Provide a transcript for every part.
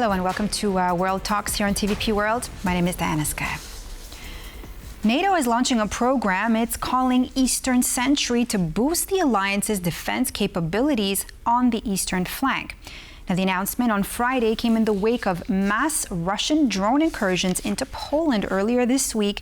Hello and welcome to World Talks here on TVP World. My name is Diana Skye. NATO is launching a program it's calling Eastern Sentry to boost the alliance's defense capabilities on the eastern flank. Now, the announcement on Friday came in the wake of mass Russian drone incursions into Poland earlier this week,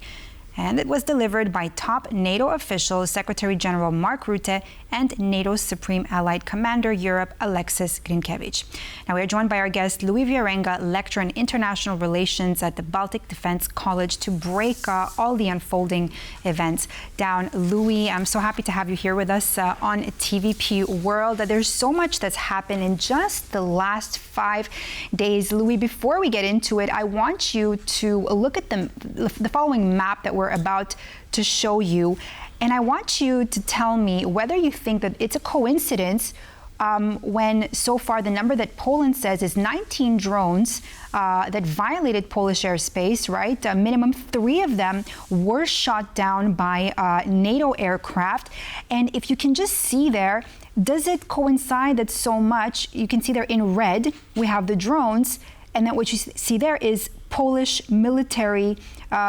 and it was delivered by top NATO officials Secretary General Mark Rutte and NATO's Supreme Allied Commander Europe, Alexus Grynkewich. Now, we are joined by our guest, Louis Wierenga, lecturer in international relations at the Baltic Defence College, to break all the unfolding events down. Louis, I'm so happy to have you here with us on TVP World. There's so much that's happened in just the last 5 days. Louis, before we get into it, I want you to look at the following map that we're about to show you. And I want you to tell me whether you think that it's a coincidence when so far the number that Poland says is 19 drones that violated Polish airspace, right? A minimum 3 of them were shot down by NATO aircraft. And if you can just see there, does it coincide that so much? You can see there in red, we have the drones, and then what you see there is Polish military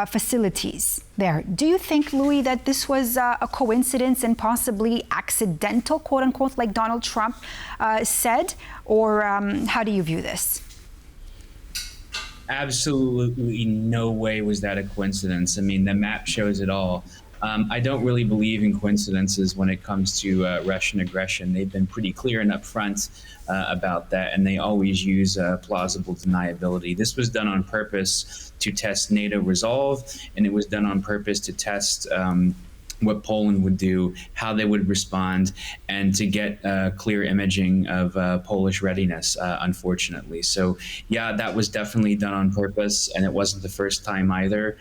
facilities there. Do you think, Louis, that this was a coincidence and possibly accidental, quote unquote, like Donald Trump said? Or how do you view this? Absolutely no way was that a coincidence. I mean, the map shows it all. I don't really believe in coincidences when it comes to Russian aggression. They've been pretty clear and upfront about that, and they always use plausible deniability. This was done on purpose to test NATO resolve, and it was done on purpose to test what Poland would do, how they would respond, and to get clear imaging of Polish readiness, unfortunately. So, yeah, that was definitely done on purpose, and it wasn't the first time either.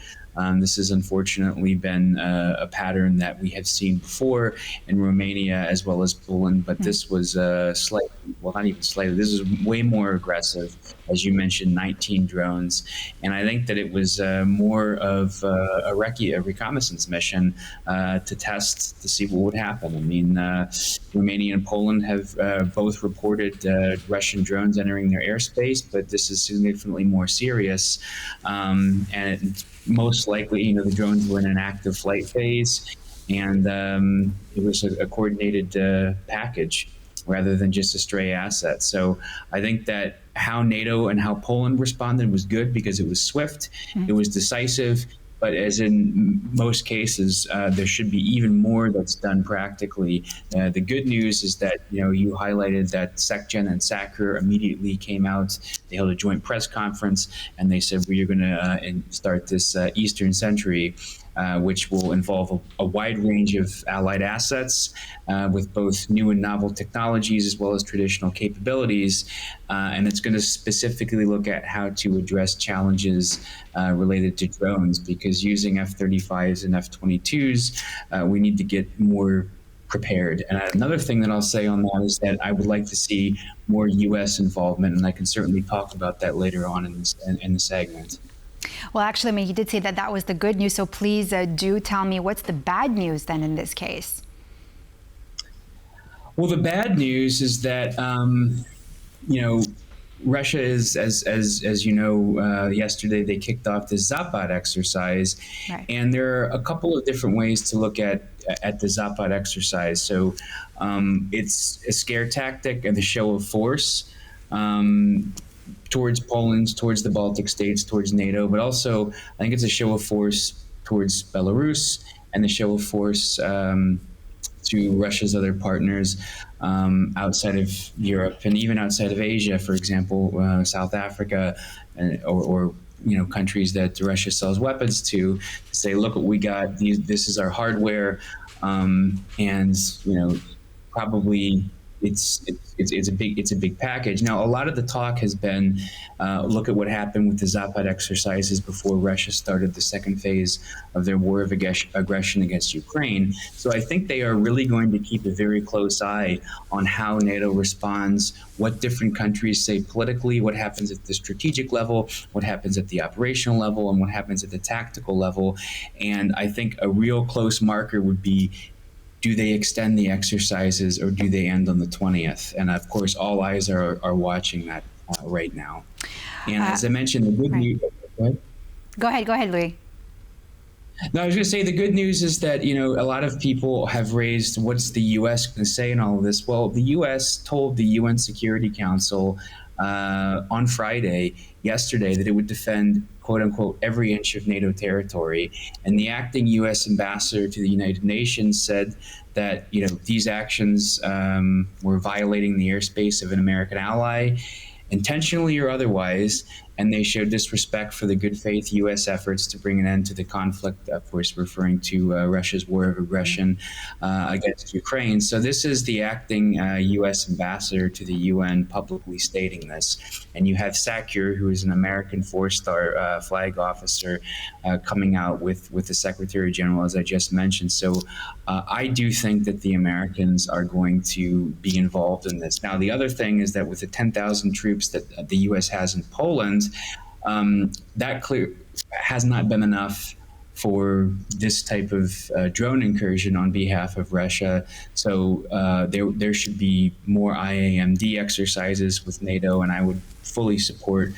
This has unfortunately been a pattern that we have seen before in Romania as well as Poland, but this was slightly, well, not even slightly, this is way more aggressive. As you mentioned, 19 drones. And I think that it was more of a reconnaissance mission to test, to see what would happen. I mean, Romania and Poland have both reported Russian drones entering their airspace, but this is significantly more serious. And most likely, the drones were in an active flight phase, and it was a coordinated package rather than just a stray asset. So I think that how NATO and how Poland responded was good because it was swift, it was decisive, but as in most cases, there should be even more that's done practically. The good news is that, you highlighted that SecGen and SACEUR immediately came out. They held a joint press conference, and they said, we're going to start this Eastern Sentry, which will involve a wide range of allied assets with both new and novel technologies as well as traditional capabilities. And it's going to specifically look at how to address challenges related to drones, because using F-35s and F-22s, we need to get more prepared. And another thing that I'll say on that is that I would like to see more U.S. involvement, and I can certainly talk about that later on in the segment. Well, actually, I mean, you did say that was the good news, so please do tell me what's the bad news then in this case? Well, the bad news is that, Russia is, as you know, yesterday they kicked off the Zapad exercise, right. And there are a couple of different ways to look at the Zapad exercise. So it's a scare tactic and the show of force towards Poland, towards the Baltic states, towards NATO, but also I think it's a show of force towards Belarus and the show of force to Russia's other partners outside of Europe and even outside of Asia, for example, South Africa, or countries that Russia sells weapons to say, look what we got. This is our hardware, and probably it's a big package. Now, a lot of the talk has been look at what happened with the Zapad exercises before Russia started the second phase of their war of aggression against Ukraine. So I think they are really going to keep a very close eye on how NATO responds, what different countries say politically, what happens at the strategic level, what happens at the operational level, and what happens at the tactical level. And I think a real close marker would be, do they extend the exercises or do they end on the 20th? And of course, all eyes are watching that. right now. And as I mentioned, the good news. Go ahead, Louis. No, I was going to say the good news is that, you know, a lot of people have raised what's the U.S. going to say in all of this? Well, the U.S. told the UN Security Council on Friday, yesterday, that it would defend, quote unquote, every inch of NATO territory. And the acting U.S. ambassador to the United Nations said that, you know, these actions were violating the airspace of an American ally, intentionally or otherwise, and they showed disrespect for the good faith U.S. efforts to bring an end to the conflict, of course, referring to Russia's war of aggression against Ukraine. So this is the acting U.S. ambassador to the UN publicly stating this. And you have Sakur, who is an American four-star flag officer, coming out with the Secretary General, as I just mentioned. So I do think that the Americans are going to be involved in this. Now, the other thing is that with the 10,000 troops that the U.S. has in Poland, that has not been enough for this type of drone incursion on behalf of Russia. So there should be more IAMD exercises with NATO, and I would fully support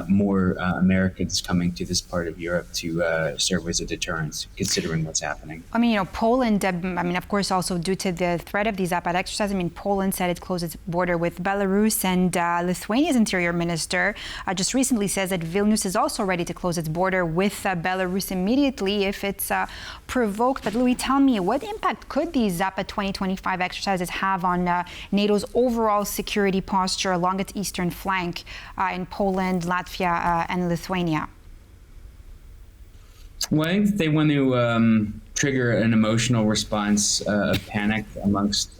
more Americans coming to this part of Europe to serve as a deterrent, considering what's happening. I mean, you know, Poland, I mean, of course, also due to the threat of these Zapad exercises, I mean, Poland said it closed its border with Belarus, and Lithuania's interior minister just recently says that Vilnius is also ready to close its border with Belarus immediately if it's provoked. But Louis, tell me, what impact could these Zapad 2025 exercises have on NATO's overall security posture along its eastern flank in Poland, Latvia, and Lithuania? Well, I think they want to trigger an emotional response of panic amongst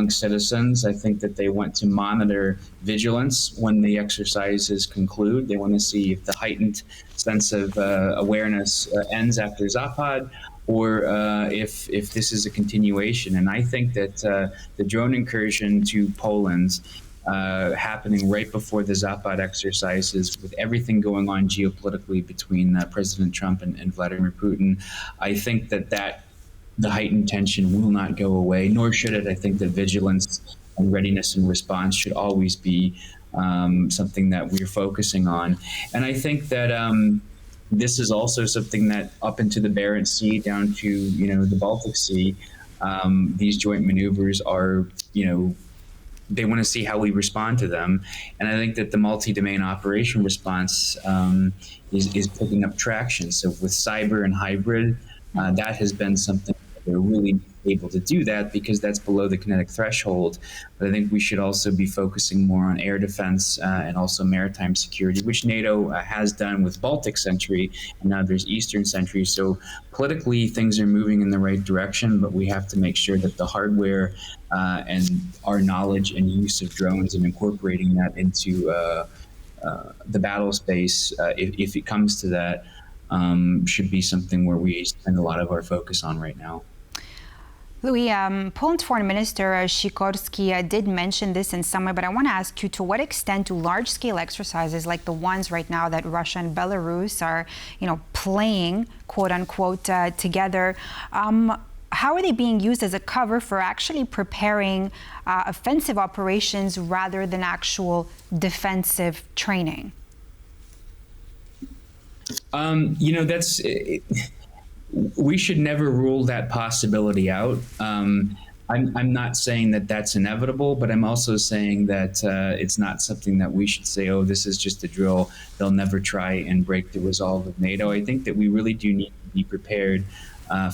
citizens. I think that they want to monitor vigilance when the exercises conclude. They want to see if the heightened sense of awareness ends after Zapad, or if this is a continuation. And I think that the drone incursion to Poland happening right before the Zapad exercises, with everything going on geopolitically between President Trump and Vladimir Putin, I think that the heightened tension will not go away, nor should it. I think that vigilance and readiness and response should always be something that we're focusing on. And I think that this is also something that up into the Barents Sea down to, you know, the Baltic Sea, these joint maneuvers are, you know, they want to see how we respond to them. And I think that the multi-domain operation response is picking up traction. So with cyber and hybrid, that has been something that they're really able to do that because that's below the kinetic threshold. But I think we should also be focusing more on air defense and also maritime security, which NATO has done with Baltic Sentry, and now there's Eastern Sentry. So politically, things are moving in the right direction, but we have to make sure that the hardware and our knowledge and use of drones and incorporating that into the battle space, if it comes to that, should be something where we spend a lot of our focus on right now. Louis, Poland's Foreign Minister Sikorski did mention this in some way, but I want to ask you, to what extent do large-scale exercises like the ones right now that Russia and Belarus are, you know, playing, quote-unquote, together, how are they being used as a cover for actually preparing offensive operations rather than actual defensive training? You know, we should never rule that possibility out. I'm not saying that that's inevitable, but I'm also saying that it's not something that we should say, oh, this is just a drill. They'll never try and break the resolve of NATO. I think that we really do need to be prepared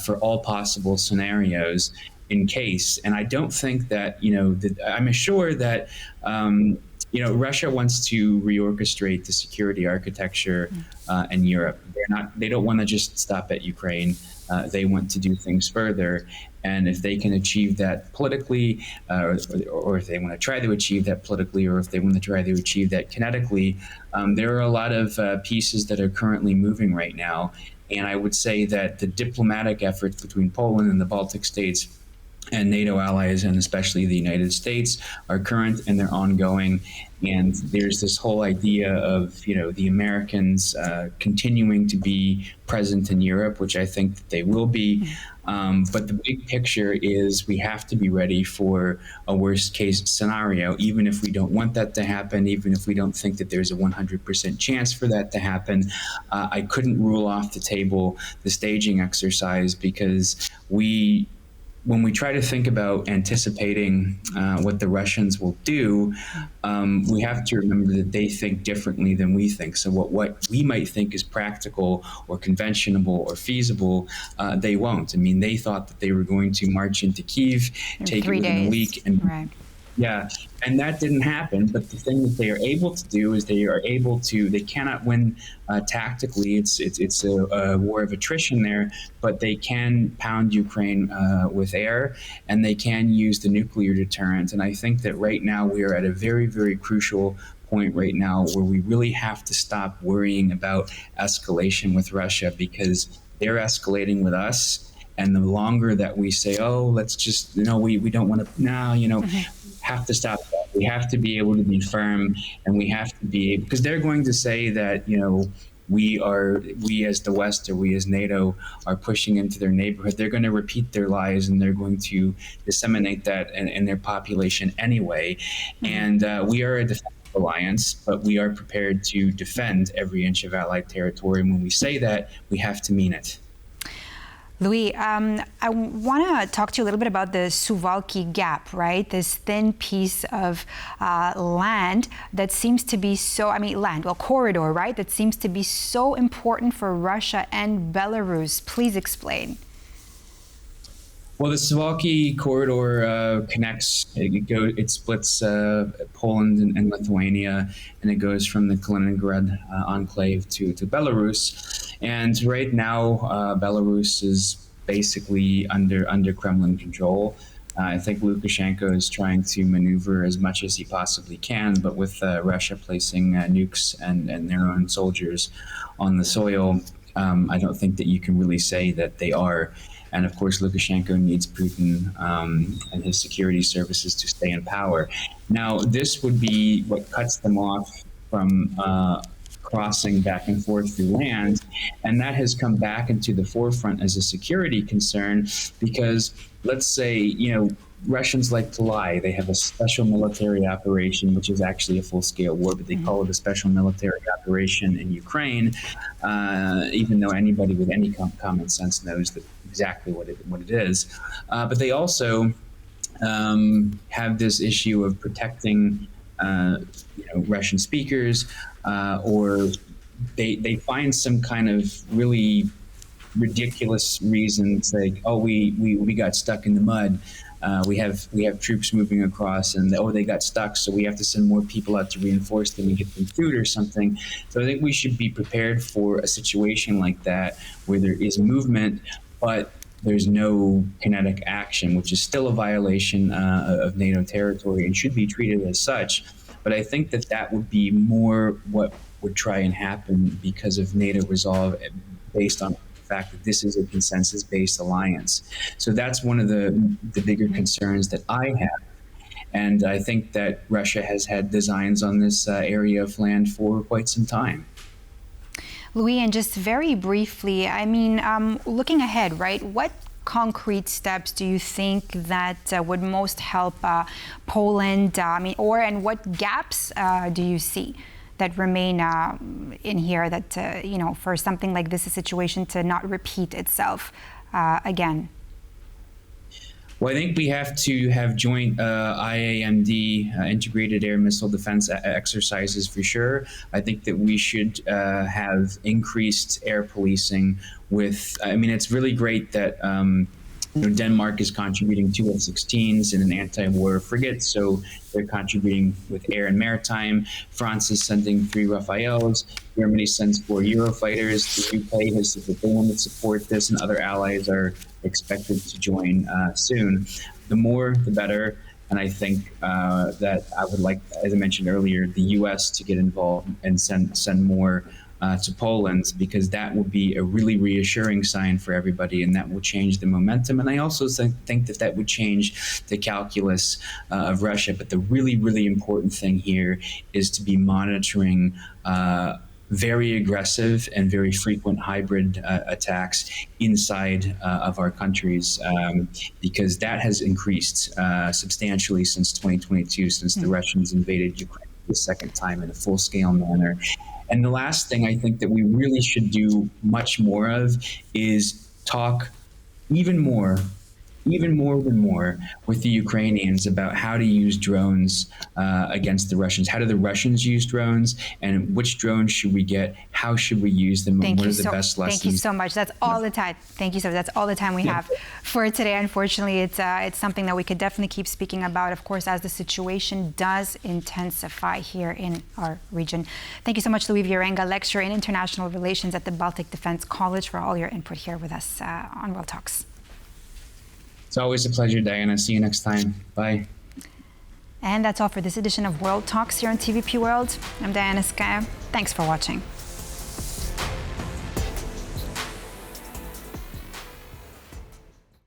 for all possible scenarios in case. And I don't think that, you know, I'm sure that, you know, Russia wants to reorchestrate the security architecture in Europe. They don't want to just stop at Ukraine. They want to do things further. And if they can achieve that politically, or if they want to try to achieve that politically, or if they want to try to achieve that kinetically, there are a lot of pieces that are currently moving right now. And I would say that the diplomatic efforts between Poland and the Baltic states and NATO allies, and especially the United States, are current and they're ongoing. And there's this whole idea of, the Americans continuing to be present in Europe, which I think that they will be. But the big picture is we have to be ready for a worst case scenario, even if we don't want that to happen, even if we don't think that there's a 100% chance for that to happen. I couldn't rule off the table the staging exercise, because when we try to think about anticipating what the Russians will do, we have to remember that they think differently than we think. So what we might think is practical or conventional or feasible, they won't. I mean, they thought that they were going to march into Kyiv, take it within a week, and right. Yeah, and that didn't happen. But the thing that they are able to do is they cannot win tactically. It's a war of attrition there, but they can pound Ukraine with air, and they can use the nuclear deterrent. And I think that right now we are at a very, very crucial point right now where we really have to stop worrying about escalation with Russia, because they're escalating with us. And the longer that we say, oh, let's just, we don't want to, have to stop that. We have to be able to be firm, and we have to be, because they're going to say that, we as the West, or we as NATO are pushing into their neighborhood. They're going to repeat their lies, and they're going to disseminate that in their population anyway. And we are a defensive alliance, but we are prepared to defend every inch of Allied territory. And when we say that, we have to mean it. Louis, I want to talk to you a little bit about the Suwalki Gap, right? This thin piece of land that seems to be corridor, right? That seems to be so important for Russia and Belarus. Please explain. Well, the Suwalki corridor connects. It splits Poland and Lithuania, and it goes from the Kaliningrad enclave to Belarus. And right now, Belarus is basically under Kremlin control. I think Lukashenko is trying to maneuver as much as he possibly can, but with Russia placing nukes and their own soldiers on the soil, I don't think that you can really say that they are. And of course, Lukashenko needs Putin and his security services to stay in power. Now, this would be what cuts them off from crossing back and forth through land. And that has come back into the forefront as a security concern, because let's say, Russians like to lie. They have a special military operation, which is actually a full-scale war, but they call it a special military operation in Ukraine, even though anybody with any common sense knows that exactly what it is. But they also have this issue of protecting Russian speakers, or they find some kind of really ridiculous reasons, like, oh, we got stuck in the mud. We have troops moving across, and they got stuck, so we have to send more people out to reinforce them and get them food or something. So I think we should be prepared for a situation like that, where there is movement, but there's no kinetic action, which is still a violation of NATO territory and should be treated as such. But I think that would be more what would try and happen because of NATO resolve, based on the fact that this is a consensus-based alliance. So that's one of the bigger concerns that I have. And I think that Russia has had designs on this area of land for quite some time. Louis, and just very briefly, looking ahead, right, what concrete steps do you think that would most help Poland, and what gaps do you see that remain in here that, for something like this, a situation to not repeat itself again? Well, I think we have to have joint IAMD, integrated air missile defense exercises for sure. I think that we should have increased air policing with, it's really great that Denmark is contributing 2 F-16s and an anti-war frigate, so they're contributing with air and maritime. France is sending 3 Rafales. Germany sends 4 Eurofighters. The UK has said that they want to support this, and other allies are expected to join soon. The more, the better. And I think that I would like, as I mentioned earlier, the U.S. to get involved and send more to Poland, because that will be a really reassuring sign for everybody, and that will change the momentum. And I also think that that would change the calculus of Russia. But the really, really important thing here is to be monitoring very aggressive and very frequent hybrid attacks inside of our countries, because that has increased substantially since 2022, since the Russians invaded Ukraine the second time in a full-scale manner. And the last thing I think that we really should do much more of is talk even more with the Ukrainians about how to use drones against the Russians. How do the Russians use drones, and which drones should we get? How should we use them? And what are the best lessons? Thank you so much. That's all the time. Thank you so much. That's all the time we have for today. Unfortunately, it's something that we could definitely keep speaking about, of course, as the situation does intensify here in our region. Thank you so much, Wierenga, lecturer in international relations at the Baltic Defence College, for all your input here with us on World Talks. It's always a pleasure, Diana. See you next time. Bye. And that's all for this edition of World Talks here on TVP World. I'm Diana Skaya. Thanks for watching.